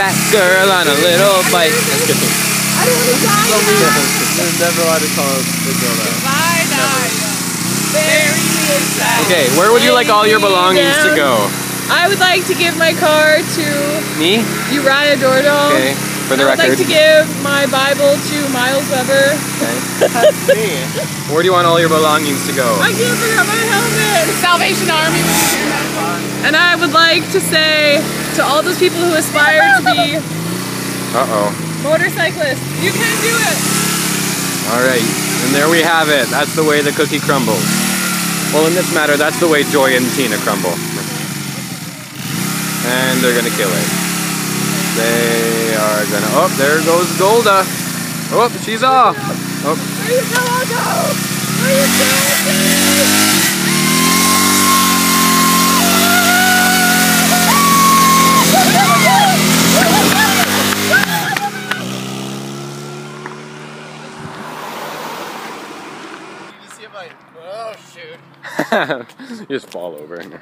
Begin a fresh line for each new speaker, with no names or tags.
black girl on a little bike.
I don't want to die now.
You're never allowed to call the girl that.
If I die, bury me inside.
Okay, where would you like all your belongings to go?
I would like to give my car to
Me?
Uriah Dordal.
Okay, for the
I would
record.
like to give my Bible to Miles Weber.
That's me.
Where do you want all your belongings to go?
I can't figure out my helmet. Salvation Army. And I would like to say to all those people who aspire to be
Uh-oh.
motorcyclists, you can do it.
All right, and there we have it. That's the way the cookie crumbles. Well, in this matter, that's the way Joy and Tina crumble. And they're gonna kill it. They are gonna, oh, there goes Golda. Oh, she's off. Oh.
Where you go? Where you going?
You see if I, oh shoot.
Just fall over.